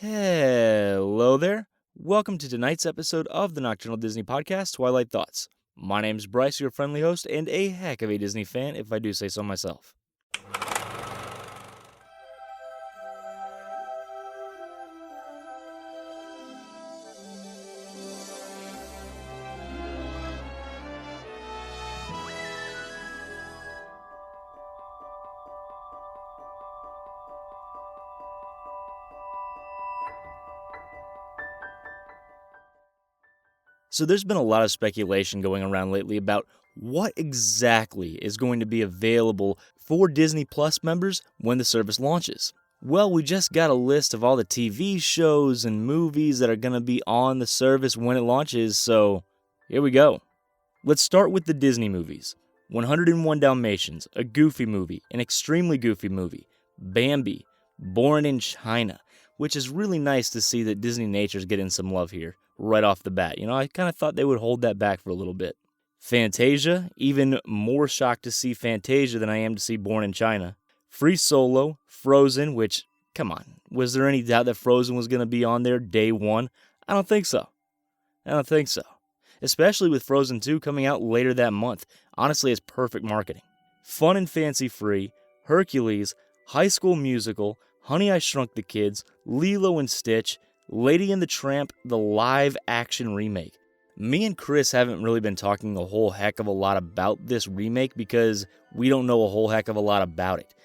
Hello there. Welcome to tonight's episode of the Nocturnal Disney Podcast, Twilight Thoughts. My name's Bryce, your friendly host, and a heck of a Disney fan, if I do say so myself. So there's been a lot of speculation going around lately about what exactly is going to be available for Disney Plus members when the service launches. Well, we just got a list of all the TV shows and movies that are going to be on the service when it launches, so here we go. Let's start with the Disney movies. 101 Dalmatians, a Goofy movie, an extremely Goofy movie. Bambi, Born in China, which is really nice to see that Disney Nature's getting some love here right off the bat. You know, I kind of thought they would hold that back for a little bit. Fantasia, even more shocked to see Fantasia than I am to see Born in China. Free Solo, Frozen, which, come on, was there any doubt that Frozen was going to be on there day one? I don't think so. Especially with Frozen 2 coming out later that month. Honestly, it's perfect marketing. Fun and Fancy Free, Hercules, High School Musical, Honey, I Shrunk the Kids, Lilo and Stitch, Lady and the Tramp, the live-action remake. Me and Chris haven't really been talking a whole heck of a lot about this remake because we don't know a whole heck of a lot about it.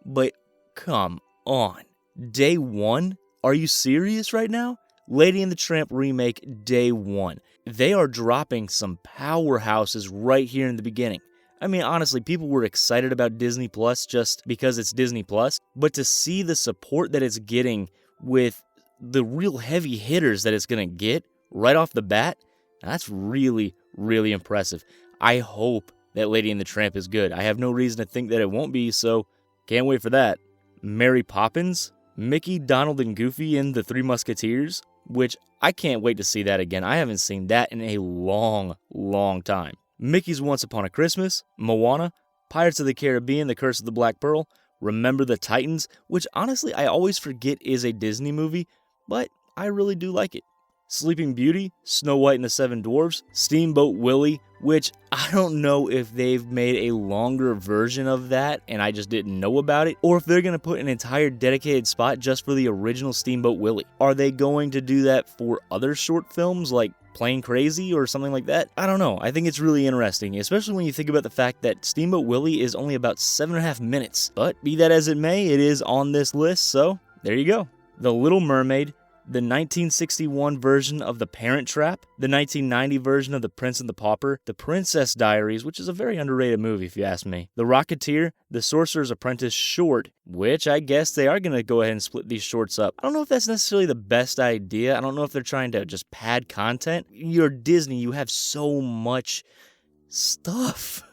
But come on. Day one? Are you serious right now? Lady and the Tramp remake, day one. They are dropping some powerhouses right here in the beginning. I mean, honestly, people were excited about Disney Plus just because it's Disney Plus, but to see the support that it's getting with the real heavy hitters that it's going to get right off the bat, that's really, really impressive. I hope that Lady and the Tramp is good. I have no reason to think that it won't be, so can't wait for that. Mary Poppins, Mickey, Donald, and Goofy and the Three Musketeers, which I can't wait to see that again. I haven't seen that in a long, long time. Mickey's Once Upon a Christmas, Moana, Pirates of the Caribbean, The Curse of the Black Pearl, Remember the Titans, which honestly I always forget is a Disney movie, but I really do like it. Sleeping Beauty, Snow White and the Seven Dwarfs, Steamboat Willie, which I don't know if they've made a longer version of that and I just didn't know about it, or if they're going to put an entire dedicated spot just for the original Steamboat Willie. Are they going to do that for other short films like Plain Crazy or something like that? I don't know. I think it's really interesting, especially when you think about the fact that Steamboat Willie is only about 7.5 minutes. But be that as it may, it is on this list, so there you go. The Little Mermaid, the 1961 version of The Parent Trap, the 1990 version of The Prince and the Pauper, The Princess Diaries, which is a very underrated movie if you ask me, The Rocketeer, The Sorcerer's Apprentice short, which I guess they are going to go ahead and split these shorts up. I don't know if that's necessarily the best idea. I don't know if they're trying to just pad content. You're Disney, you have so much stuff.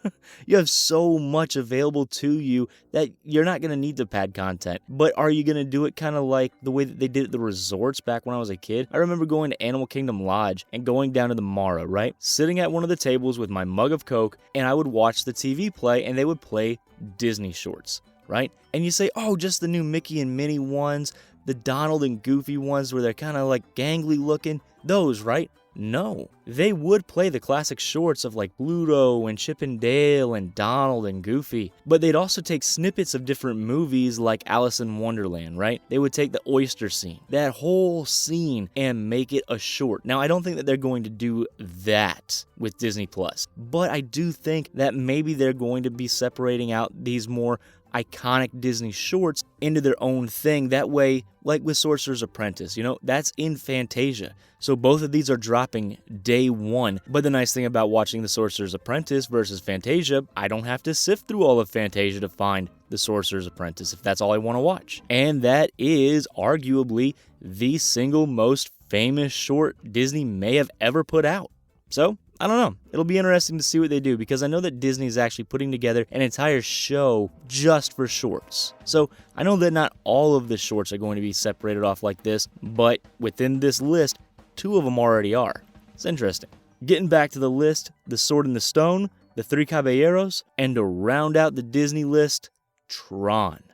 You have so much available to you that you're not going to need to pad content. But are you going to do it kind of like the way that they did at the resorts back when I was a kid? I remember going to Animal Kingdom Lodge and going down to the Mara, right? Sitting at one of the tables with my mug of Coke, and I would watch the TV play, and they would play Disney shorts, right? And you say, oh, just the new Mickey and Minnie ones, the Donald and Goofy ones where they're kind of like gangly looking, those, right? No, they would play the classic shorts of like Pluto and Chip and Dale and Donald and Goofy, but they'd also take snippets of different movies like Alice in Wonderland, right? They would take the oyster scene, that whole scene, and make it a short. Now, I don't think that they're going to do that with Disney Plus, but I do think that maybe they're going to be separating out these more iconic Disney shorts into their own thing. That way, like with Sorcerer's Apprentice, you know, that's in Fantasia. So both of these are dropping day one. But the nice thing about watching The Sorcerer's Apprentice versus Fantasia, I don't have to sift through all of Fantasia to find The Sorcerer's Apprentice if that's all I want to watch. And that is arguably the single most famous short Disney may have ever put out. So, I don't know. It'll be interesting to see what they do because I know that Disney is actually putting together an entire show just for shorts. So I know that not all of the shorts are going to be separated off like this, but within this list, 2 of them already are. It's interesting. Getting back to the list, The Sword and the Stone, The Three Caballeros, and to round out the Disney list, Tron.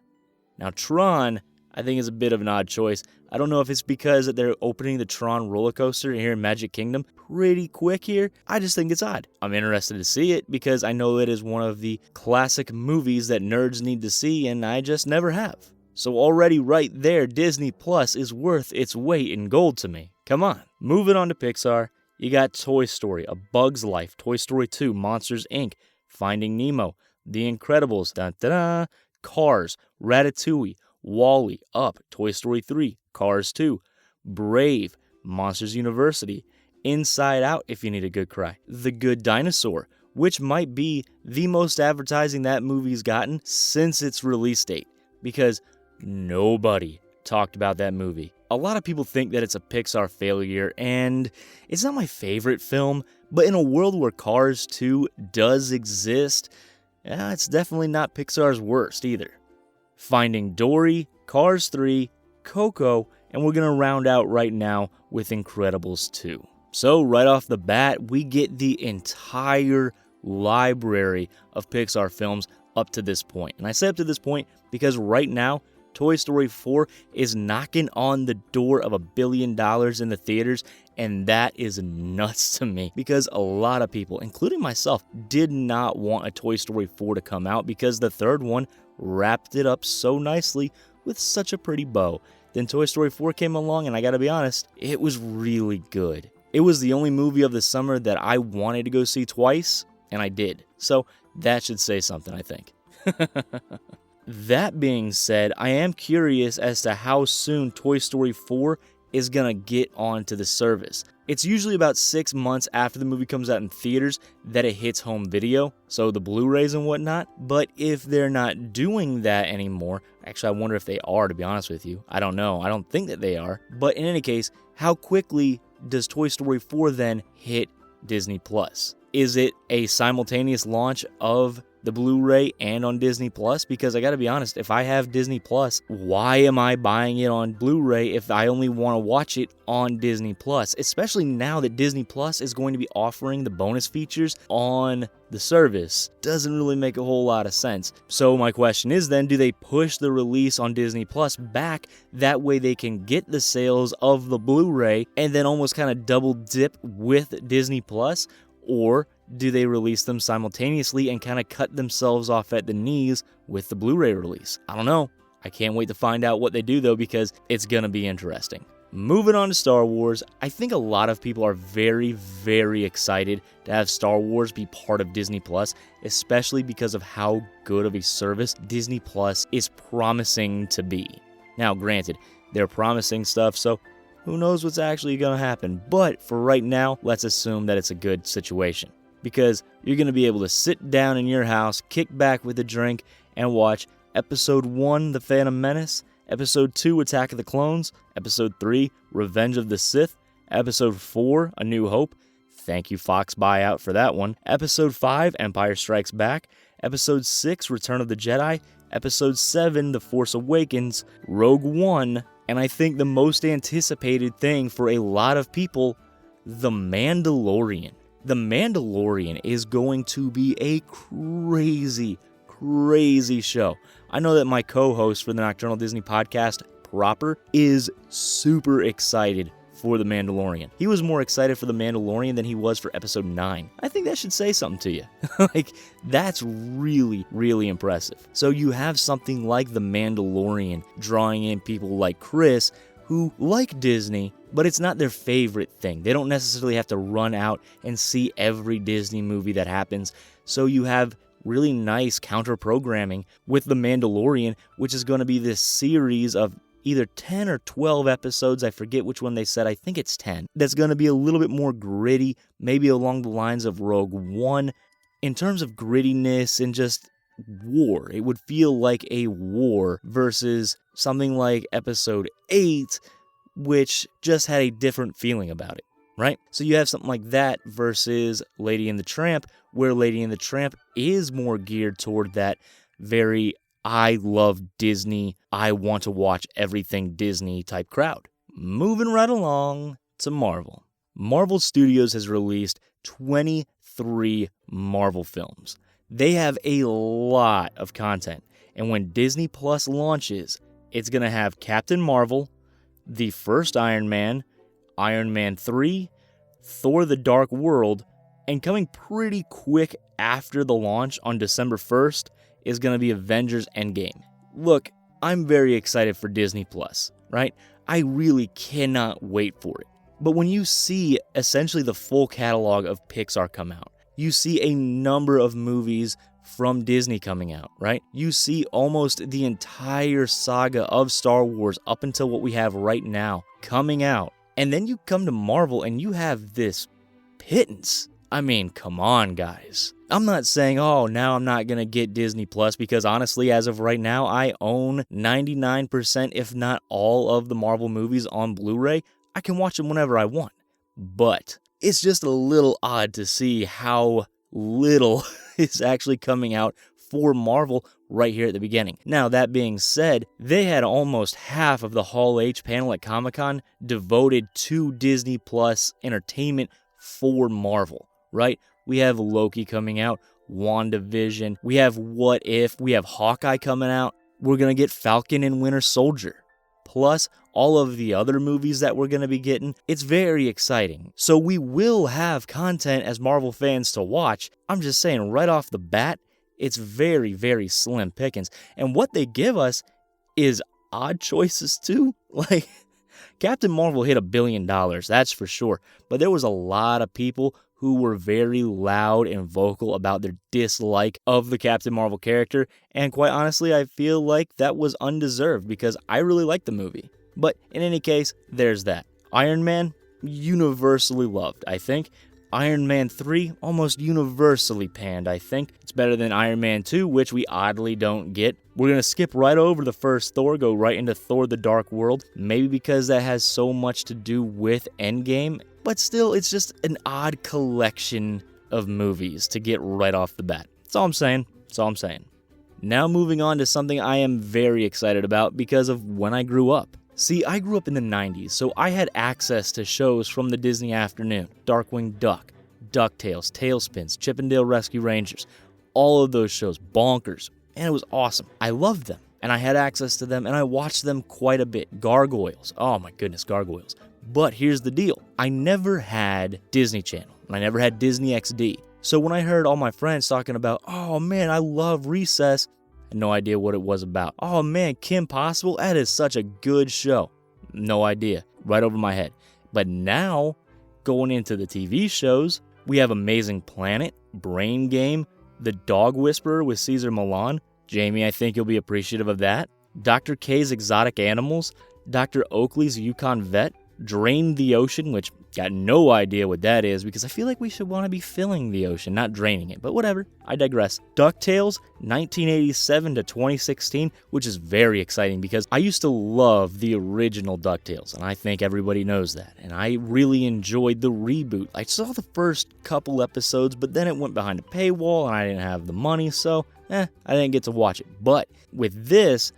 Now Tron, I think is a bit of an odd choice. I don't know if it's because they're opening the Tron roller coaster here in Magic Kingdom pretty quick here. I just think it's odd. I'm interested to see it because I know it is one of the classic movies that nerds need to see and I just never have. So already right there, Disney Plus is worth its weight in gold to me. Come on. Moving on to Pixar, you got Toy Story, A Bug's Life, Toy Story 2, Monsters, Inc., Finding Nemo, The Incredibles, dun-da-da, Cars, Ratatouille, WALL-E, Up, Toy Story 3, Cars 2, Brave, Monsters University, Inside Out if you need a good cry, The Good Dinosaur, which might be the most advertising that movie's gotten since its release date, because nobody talked about that movie. A lot of people think that it's a Pixar failure, and it's not my favorite film, but in a world where Cars 2 does exist, it's definitely not Pixar's worst either. Finding Dory, Cars 3, Coco, and we're going to round out right now with Incredibles 2. So right off the bat, we get the entire library of Pixar films up to this point. And I say up to this point because right now, Toy Story 4 is knocking on the door of $1 billion in the theaters, and that is nuts to me because a lot of people, including myself, did not want a Toy Story 4 to come out because the third one wrapped it up so nicely with such a pretty bow. Then Toy Story 4 came along, and I gotta be honest, it was really good. It was the only movie of the summer that I wanted to go see twice, and I did. So that should say something, I think. That being said, I am curious as to how soon Toy Story 4 is gonna get onto the service. It's usually about 6 months after the movie comes out in theaters that it hits home video, so the Blu-rays and whatnot. But if they're not doing that anymore, actually I wonder if they are, to be honest with you. I don't know. I don't think that they are. But in any case, how quickly does Toy Story 4 then hit Disney Plus? Is it a simultaneous launch of the Blu-ray and on Disney Plus? Because I gotta be honest, if I have Disney Plus, why am I buying it on Blu-ray if I only want to watch it on Disney Plus? Especially now that Disney Plus is going to be offering the bonus features on the service. Doesn't really make a whole lot of sense. So my question is then, do they push the release on Disney Plus back? That way they can get the sales of the Blu-ray and then almost kind of double dip with Disney Plus? Or do they release them simultaneously and kind of cut themselves off at the knees with the Blu-ray release? I don't know. I can't wait to find out what they do though, because it's gonna be interesting. Moving on to Star Wars, I think a lot of people are very, very excited to have Star Wars be part of Disney Plus, especially because of how good of a service Disney Plus is promising to be. Now, granted, they're promising stuff, so who knows what's actually going to happen. But for right now, let's assume that it's a good situation. Because you're going to be able to sit down in your house, kick back with a drink, and watch Episode 1, The Phantom Menace, Episode 2, Attack of the Clones, Episode 3, Revenge of the Sith, Episode 4, A New Hope. Thank you, Fox Buyout, for that one. Episode 5, Empire Strikes Back. Episode 6, Return of the Jedi. Episode 7, The Force Awakens. Rogue One. And I think the most anticipated thing for a lot of people, The Mandalorian. The Mandalorian is going to be a crazy, crazy show. I know that my co-host for the Nocturnal Disney podcast, Proper, is super excited for The Mandalorian. He was more excited for The Mandalorian than he was for Episode 9. I think that should say something to you. That's really, really impressive. So you have something like The Mandalorian drawing in people like Chris, who like Disney, but it's not their favorite thing. They don't necessarily have to run out and see every Disney movie that happens. So you have really nice counter-programming with The Mandalorian, which is going to be this series of either 10 or 12 episodes, I forget which one they said, I think it's 10, that's going to be a little bit more gritty, maybe along the lines of Rogue One. In terms of grittiness and just war, it would feel like a war versus something like Episode 8, which just had a different feeling about it, right? So you have something like that versus Lady and the Tramp, where Lady and the Tramp is more geared toward that very I love Disney, I want to watch everything Disney type crowd. Moving right along to Marvel. Marvel Studios has released 23 Marvel films. They have a lot of content, and when Disney Plus launches, It's going to have Captain Marvel, the first Iron Man 3, Thor the Dark World, and coming pretty quick after the launch on December 1st is going to be Avengers Endgame. Look, I'm very excited for Disney Plus, right? I really cannot wait for it. But when you see essentially the full catalog of Pixar come out, you see a number of movies from Disney coming out, right? You see almost the entire saga of Star Wars up until what we have right now coming out. And then you come to Marvel and you have this pittance. I mean, come on, guys. I'm not saying, oh, now I'm not going to get Disney Plus, because honestly, as of right now, I own 99%, if not all, of the Marvel movies on Blu-ray. I can watch them whenever I want. But it's just a little odd to see how little is actually coming out for Marvel right here at the beginning. Now, that being said, they had almost half of the Hall H panel at Comic-Con devoted to Disney Plus entertainment for Marvel, right? We have Loki coming out, WandaVision, we have What If, we have Hawkeye coming out, we're going to get Falcon and Winter Soldier, plus all of the other movies that we're going to be getting. It's very exciting. So we will have content as Marvel fans to watch. I'm just saying right off the bat, it's very, very slim pickings. And what they give us is odd choices too. Like, Captain Marvel hit $1 billion, that's for sure. But there was a lot of people who were very loud and vocal about their dislike of the Captain Marvel character. And quite honestly, I feel like that was undeserved because I really liked the movie. But in any case, there's that. Iron Man, universally loved, I think. Iron Man 3, almost universally panned, I think. It's better than Iron Man 2, which we oddly don't get. We're going to skip right over the first Thor, go right into Thor the Dark World. Maybe because that has so much to do with Endgame. But still, it's just an odd collection of movies to get right off the bat. That's all I'm saying. That's all I'm saying. Now moving on to something I am very excited about because of when I grew up. See, I grew up in the 90s, so I had access to shows from the Disney afternoon. Darkwing Duck, DuckTales, Tailspins, Chip 'n Dale Rescue Rangers. All of those shows, bonkers. And it was awesome. I loved them, and I had access to them, and I watched them quite a bit. Gargoyles. Oh my goodness, Gargoyles. But here's the deal. I never had Disney Channel, and I never had Disney XD. So when I heard all my friends talking about, oh man, I love Recess, I had no idea what it was about. Oh man, Kim Possible, that is such a good show. No idea. Right over my head. But now, going into the TV shows, we have Amazing Planet, Brain Game, The Dog Whisperer with Cesar Millan. Jamie, I think you'll be appreciative of that. Dr. K's Exotic Animals, Dr. Oakley's Yukon Vet, Drain the Ocean, which got no idea what that is because I feel like we should want to be filling the ocean, not draining it, but whatever, I digress. DuckTales, 1987 to 2016, which is very exciting because I used to love the original DuckTales, and I think everybody knows that, and I really enjoyed the reboot. I saw the first couple episodes, but then it went behind a paywall, and I didn't have the money, so I didn't get to watch it. But with this,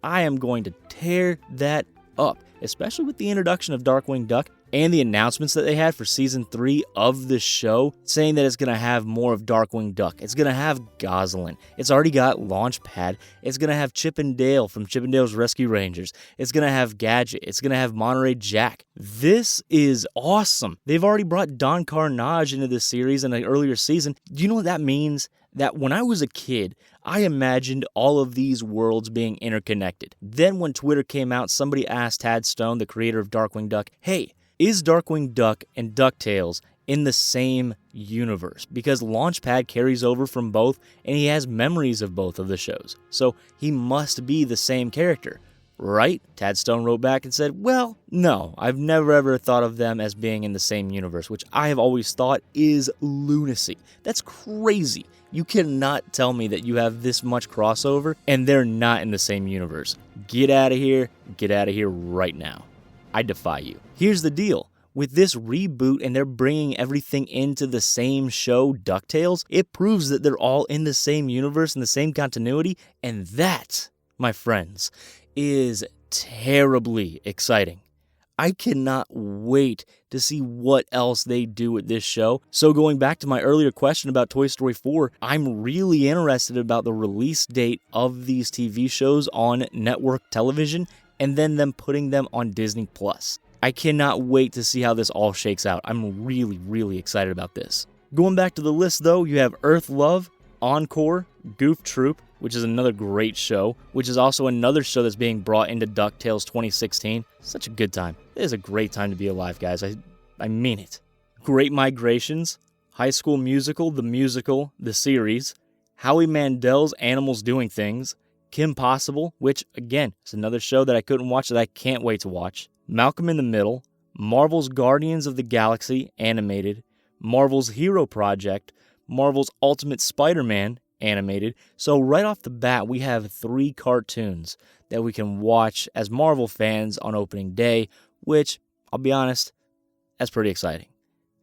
I am going to tear that up, especially with the introduction of Darkwing Duck and the announcements that they had for Season 3 of the show, saying that it's going to have more of Darkwing Duck. It's going to have Gosalyn. It's already got Launchpad. It's going to have Chip 'n Dale from Chip 'n Dale's Rescue Rangers. It's going to have Gadget. It's going to have Monterey Jack. This is awesome. They've already brought Don Carnage into this series in an earlier season. Do you know what that means? That when I was a kid, I imagined all of these worlds being interconnected. Then when Twitter came out, somebody asked Tad Stone, the creator of Darkwing Duck, hey, is Darkwing Duck and DuckTales in the same universe? Because Launchpad carries over from both, and he has memories of both of the shows. So he must be the same character, right? Tad Stone wrote back and said, well, no, I've never ever thought of them as being in the same universe, which I have always thought is lunacy. That's crazy. You cannot tell me that you have this much crossover and they're not in the same universe. Get out of here. Get out of here right now. I defy you. Here's the deal. With this reboot and they're bringing everything into the same show, DuckTales, it proves that they're all in the same universe and the same continuity, and that, my friends, is terribly exciting. I cannot wait to see what else they do with this show. So going back to my earlier question about Toy Story 4, I'm really interested about the release date of these TV shows on network television and then them putting them on Disney+. I cannot wait to see how this all shakes out. I'm really, really excited about this. Going back to the list though, you have Earth Love, Encore, Goof Troop, which is another great show, which is also another show that's being brought into DuckTales 2016. Such a good time. It is a great time to be alive, guys. I mean it. Great Migrations, High School Musical, the series, Howie Mandel's Animals Doing Things, Kim Possible, which, again, is another show that I couldn't watch that I can't wait to watch, Malcolm in the Middle, Marvel's Guardians of the Galaxy, animated, Marvel's Hero Project, Marvel's Ultimate Spider-Man, animated. So right off the bat, we have 3 cartoons that we can watch as Marvel fans on opening day, which, I'll be honest, that's pretty exciting.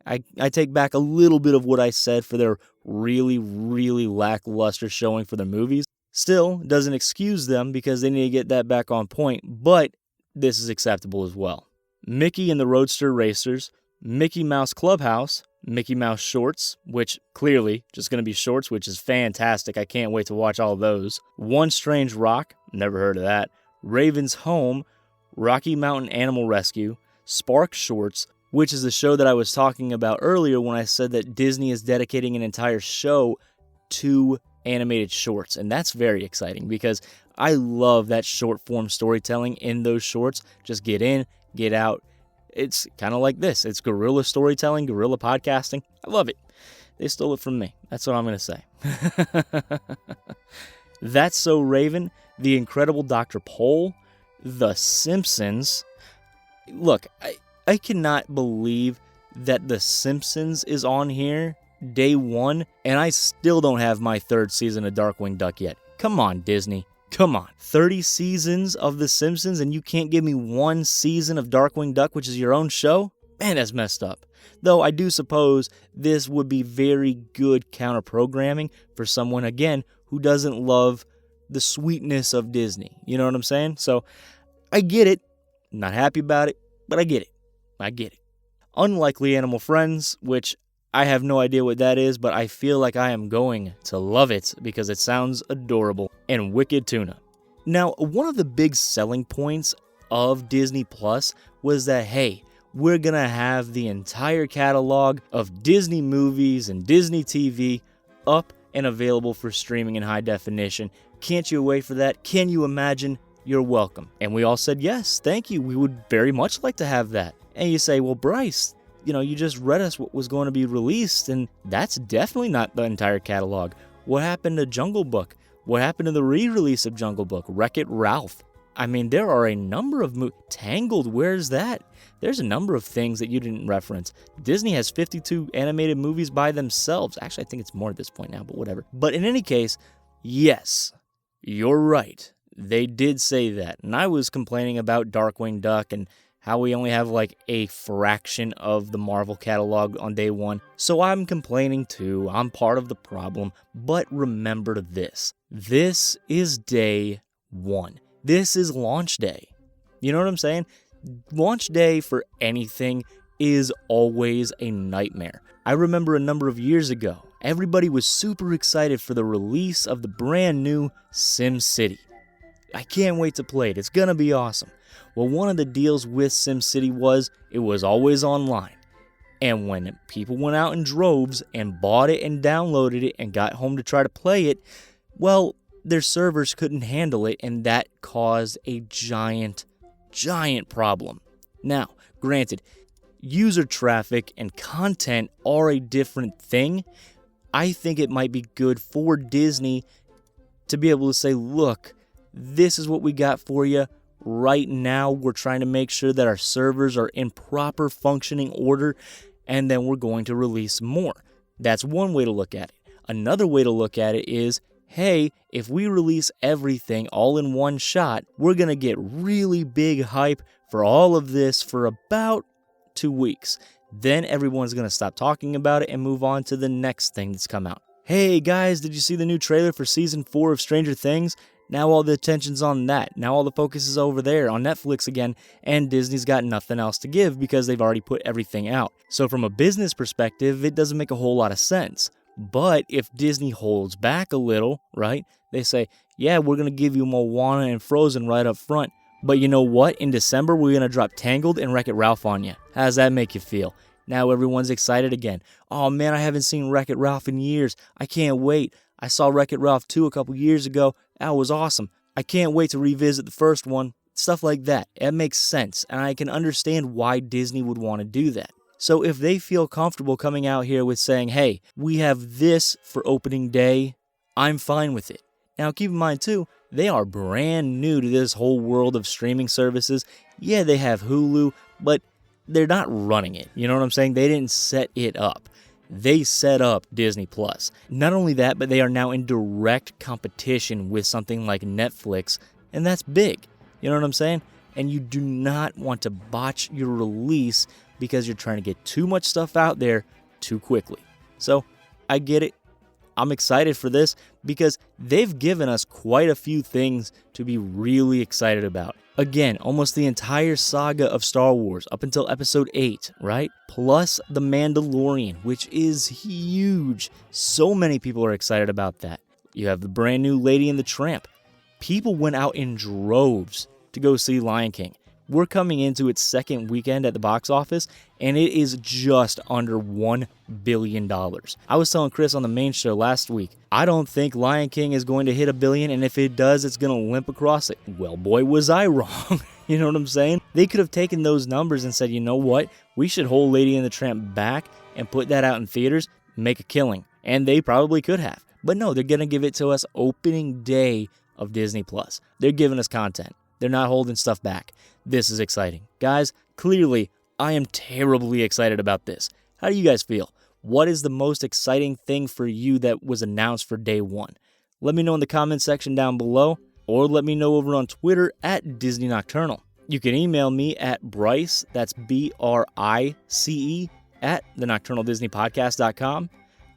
I take back a little bit of what I said for their really, really lackluster showing for their movies. Still, doesn't excuse them because they need to get that back on point, but this is acceptable as well. Mickey and the Roadster Racers, Mickey Mouse Clubhouse, Mickey Mouse Shorts, which clearly just going to be shorts, which is fantastic. I can't wait to watch all those. One Strange Rock, never heard of that. Raven's Home, Rocky Mountain Animal Rescue, Spark Shorts, which is the show that I was talking about earlier when I said that Disney is dedicating an entire show to animated shorts. And that's very exciting because I love that short form storytelling in those shorts. Just get in, get out. It's kind of like this. It's guerrilla storytelling, guerrilla podcasting. I love it. They stole it from me. That's what I'm going to say. That's So Raven, The Incredible Dr. Pole, The Simpsons. Look, I cannot believe that The Simpsons is on here day one, and I still don't have my 3rd season of Darkwing Duck yet. Come on, Disney. Come on. 30 seasons of The Simpsons and you can't give me 1 season of Darkwing Duck, which is your own show? Man, that's messed up. Though I do suppose this would be very good counter-programming for someone, again, who doesn't love the sweetness of Disney. You know what I'm saying? So, I get it. Not happy about it, but I get it. I get it. Unlikely Animal Friends, which I have no idea what that is, but I feel like I am going to love it because it sounds adorable. And Wicked Tuna. Now, one of the big selling points of Disney Plus was that, hey, we're going to have the entire catalog of Disney movies and Disney TV up and available for streaming in high definition. Can't you wait for that? Can you imagine? You're welcome. And we all said, yes, thank you. We would very much like to have that. And you say, well, Bryce, you just read us what was going to be released, and that's definitely not the entire catalog. What happened to Jungle Book? What happened to the re-release of Jungle Book? Wreck-It Ralph. I mean, there are a number of Tangled, where's that? There's a number of things that you didn't reference. Disney has 52 animated movies by themselves. Actually, I think it's more at this point now, but whatever. But in any case, yes, you're right. They did say that. And I was complaining about Darkwing Duck and how we only have like a fraction of the Marvel catalog on day one. So I'm complaining too. I'm part of the problem. But remember this. This is day one. This is launch day. You know what I'm saying? Launch day for anything is always a nightmare. I remember a number of years ago, everybody was super excited for the release of the brand new SimCity. I can't wait to play it. It's gonna be awesome. Well, one of the deals with SimCity was it was always online. And when people went out in droves and bought it and downloaded it and got home to try to play it, well, their servers couldn't handle it, and that caused a giant problem. Now, granted, user traffic and content are a different thing. I think it might be good for Disney to be able to say, look, this is what we got for you. Right now, we're trying to make sure that our servers are in proper functioning order, and then we're going to release more. That's one way to look at it. Another way to look at it is, hey, if we release everything all in one shot, we're going to get really big hype for all of this for about 2 weeks. Then everyone's going to stop talking about it and move on to the next thing that's come out. Hey guys, did you see the new trailer for Season 4 of Stranger Things? Now all the attention's on that. Now all the focus is over there on Netflix again, and Disney's got nothing else to give because they've already put everything out. So from a business perspective, it doesn't make a whole lot of sense. But if Disney holds back a little, right, they say, yeah, we're going to give you Moana and Frozen right up front. But you know what? In December, we're going to drop Tangled and Wreck-It Ralph on you. How does that make you feel? Now everyone's excited again. Oh man, I haven't seen Wreck-It Ralph in years. I can't wait. I saw Wreck-It Ralph 2 a couple years ago. That was awesome. I can't wait to revisit the first one. Stuff like that. It makes sense, and I can understand why Disney would want to do that. So if they feel comfortable coming out here with saying, hey, we have this for opening day, I'm fine with it. Now keep in mind too, they are brand new to this whole world of streaming services. Yeah, they have Hulu, but they're not running it. You know what I'm saying? They didn't set it up. They set up Disney Plus. Not only that, but they are now in direct competition with something like Netflix, and that's big. You know what I'm saying? And you do not want to botch your release because you're trying to get too much stuff out there too quickly. So, I get it. I'm excited for this because they've given us quite a few things to be really excited about. Again, almost the entire saga of Star Wars up until Episode 8, right? Plus The Mandalorian, which is huge. So many people are excited about that. You have the brand new Lady and the Tramp. People went out in droves to go see Lion King. We're coming into its second weekend at the box office, and it is just under $1 billion. I was telling Chris on the main show last week, I don't think Lion King is going to hit $1 billion, and if it does, it's going to limp across it. Well, boy, was I wrong. You know what I'm saying? They could have taken those numbers and said, you know what? We should hold Lady and the Tramp back and put that out in theaters, make a killing. And they probably could have. But no, they're going to give it to us opening day of Disney+. They're giving us content. They're not holding stuff back. This is exciting. Guys, clearly, I am terribly excited about this. How do you guys feel? What is the most exciting thing for you that was announced for day one? Let me know in the comment section down below, or let me know over on Twitter at Disney Nocturnal. You can email me at Bryce, that's BRICE, at thenocturnaldisneypodcast.com.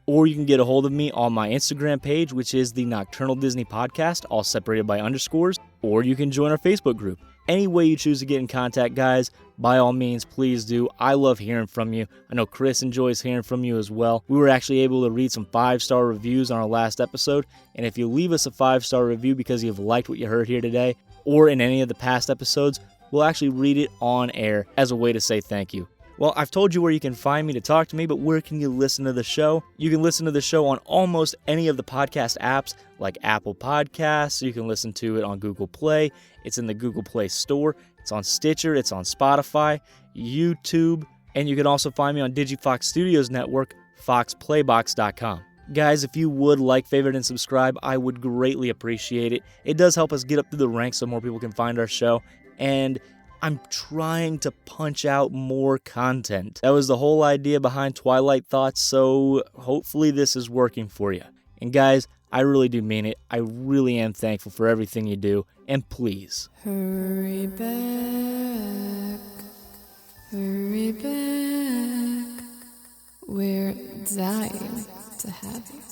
Or you can get a hold of me on my Instagram page, which is the Nocturnal Disney Podcast, all separated by underscores. Or you can join our Facebook group. Any way you choose to get in contact, guys, by all means, please do. I love hearing from you. I know Chris enjoys hearing from you as well. We were actually able to read some 5-star reviews on our last episode. And if you leave us a 5-star review because you've liked what you heard here today, or in any of the past episodes, we'll actually read it on air as a way to say thank you. Well, I've told you where you can find me to talk to me, but where can you listen to the show? You can listen to the show on almost any of the podcast apps, like Apple Podcasts. You can listen to it on Google Play. It's in the Google Play Store. It's on Stitcher. It's on Spotify, YouTube, and you can also find me on DigiFox Studios Network, foxplaybox.com. Guys, if you would like, favorite, and subscribe, I would greatly appreciate it. It does help us get up through the ranks so more people can find our show, and I'm trying to punch out more content. That was the whole idea behind Twilight Thoughts, so hopefully this is working for you. And guys, I really do mean it. I really am thankful for everything you do, and please, hurry back, we're dying to have you.